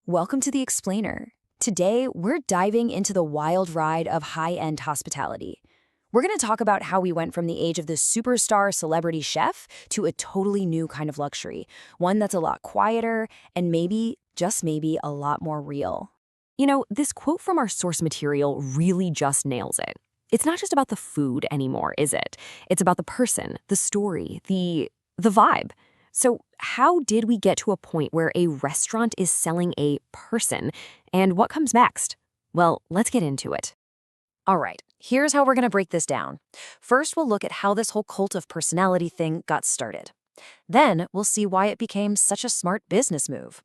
Welcome to The Explainer. Today, we're diving into the wild ride of high-end hospitality. We're going to talk about how we went from the age of the superstar celebrity chef to a totally new kind of luxury, one that's a lot quieter and maybe, just maybe, a lot more real. This quote from our source material really just nails it. It's not just about the food anymore, is it? It's about the person, the story, the vibe. So how did we get to a point where a restaurant is selling a person, and what comes next? Well, let's get into it. All right, here's how we're going to break this down. First, we'll look at how this whole cult of personality thing got started. Then, we'll see why it became such a smart business move.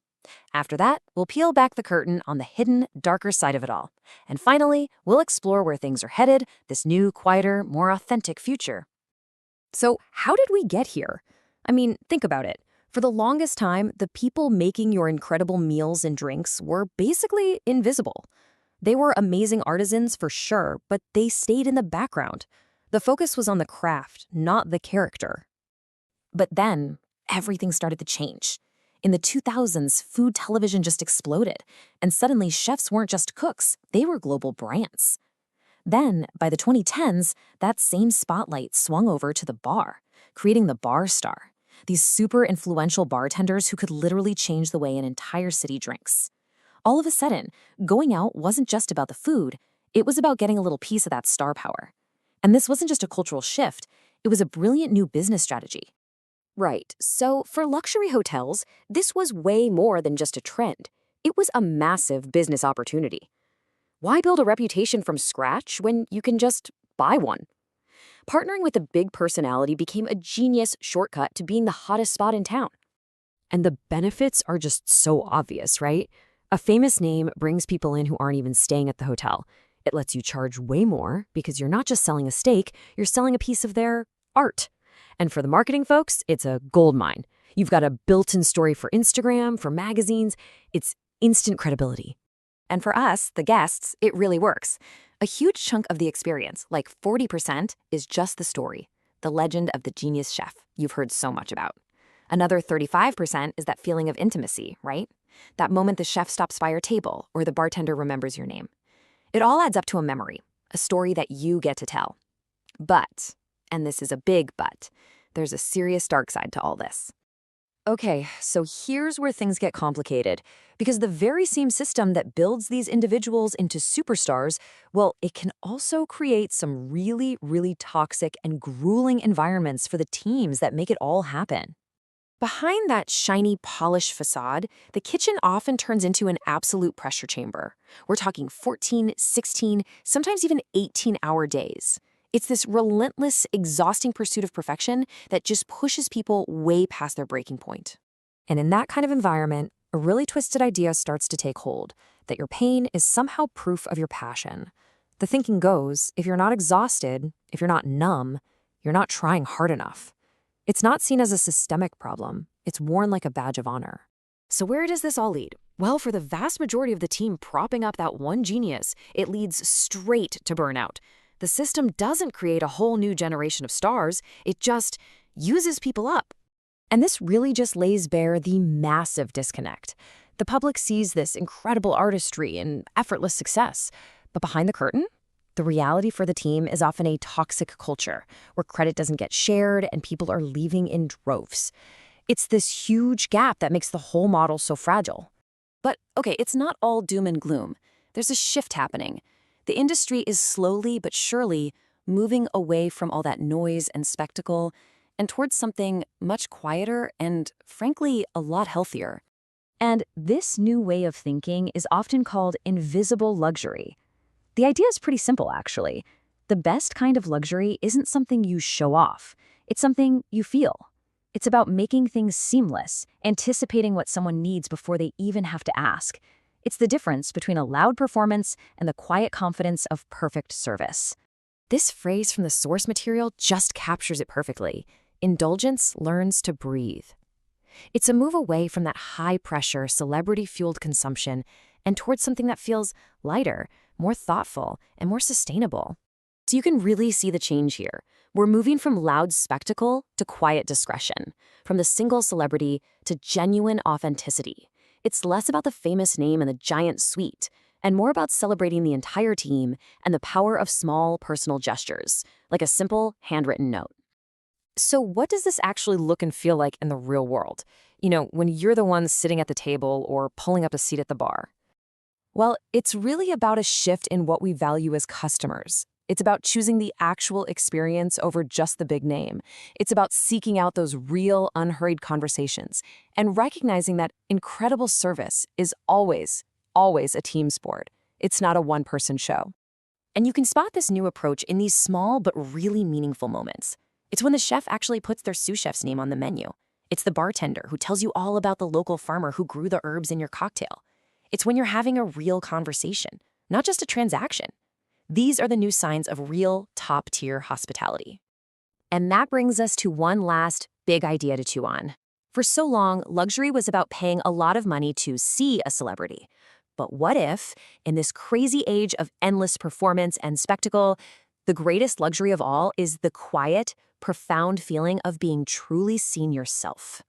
After that, we'll peel back the curtain on the hidden, darker side of it all. And finally, we'll explore where things are headed, this new, quieter, more authentic future. So, how did we get here? Think about it. For the longest time, the people making your incredible meals and drinks were basically invisible. They were amazing artisans for sure, but they stayed in the background. The focus was on the craft, not the character. But then, everything started to change. In the 2000s, food television just exploded, and suddenly chefs weren't just cooks, they were global brands. Then, by the 2010s, that same spotlight swung over to the bar, creating the bar star. These super influential bartenders who could literally change the way an entire city drinks. All of a sudden, going out wasn't just about the food, it was about getting a little piece of that star power. And this wasn't just a cultural shift, it was a brilliant new business strategy. Right, so for luxury hotels, this was way more than just a trend. It was a massive business opportunity. Why build a reputation from scratch when you can just buy one? Partnering with a big personality became a genius shortcut to being the hottest spot in town. And the benefits are just so obvious, right? A famous name brings people in who aren't even staying at the hotel. It lets you charge way more because you're not just selling a steak, you're selling a piece of their art. And for the marketing folks, it's a gold mine. You've got a built-in story for Instagram, for magazines. It's instant credibility. And for us, the guests, it really works. A huge chunk of the experience, like 40%, is just the story, the legend of the genius chef you've heard so much about. Another 35% is that feeling of intimacy, right? That moment the chef stops by your table or the bartender remembers your name. It all adds up to a memory, a story that you get to tell. But, and this is a big but, there's a serious dark side to all this. Okay, so here's where things get complicated, because the very same system that builds these individuals into superstars, well, it can also create some really, really toxic and grueling environments for the teams that make it all happen. Behind that shiny, polished facade, the kitchen often turns into an absolute pressure chamber. We're talking 14, 16, sometimes even 18-hour days. It's this relentless, exhausting pursuit of perfection that just pushes people way past their breaking point. And in that kind of environment, a really twisted idea starts to take hold, that your pain is somehow proof of your passion. The thinking goes, if you're not exhausted, if you're not numb, you're not trying hard enough. It's not seen as a systemic problem. It's worn like a badge of honor. So where does this all lead? Well, for the vast majority of the team propping up that one genius, it leads straight to burnout. The system doesn't create a whole new generation of stars, it just uses people up. And this really just lays bare the massive disconnect. The public sees this incredible artistry and effortless success, but behind the curtain, the reality for the team is often a toxic culture where credit doesn't get shared and people are leaving in droves. It's this huge gap that makes the whole model so fragile. But okay, it's not all doom and gloom. There's a shift happening. The industry is slowly but surely moving away from all that noise and spectacle and towards something much quieter and, frankly, a lot healthier. And this new way of thinking is often called invisible luxury. The idea is pretty simple, actually. The best kind of luxury isn't something you show off. It's something you feel. It's about making things seamless, anticipating what someone needs before they even have to ask. It's the difference between a loud performance and the quiet confidence of perfect service. This phrase from the source material just captures it perfectly. Indulgence learns to breathe. It's a move away from that high-pressure, celebrity-fueled consumption and towards something that feels lighter, more thoughtful, and more sustainable. So you can really see the change here. We're moving from loud spectacle to quiet discretion, from the single celebrity to genuine authenticity. It's less about the famous name and the giant suite, and more about celebrating the entire team and the power of small personal gestures, like a simple handwritten note. So what does this actually look and feel like in the real world? When you're the one sitting at the table or pulling up a seat at the bar? Well, it's really about a shift in what we value as customers. It's about choosing the actual experience over just the big name. It's about seeking out those real, unhurried conversations and recognizing that incredible service is always, always a team sport. It's not a one-person show. And you can spot this new approach in these small but really meaningful moments. It's when the chef actually puts their sous chef's name on the menu. It's the bartender who tells you all about the local farmer who grew the herbs in your cocktail. It's when you're having a real conversation, not just a transaction. These are the new signs of real top-tier hospitality. And that brings us to one last big idea to chew on. For so long, luxury was about paying a lot of money to see a celebrity. But what if, in this crazy age of endless performance and spectacle, the greatest luxury of all is the quiet, profound feeling of being truly seen yourself?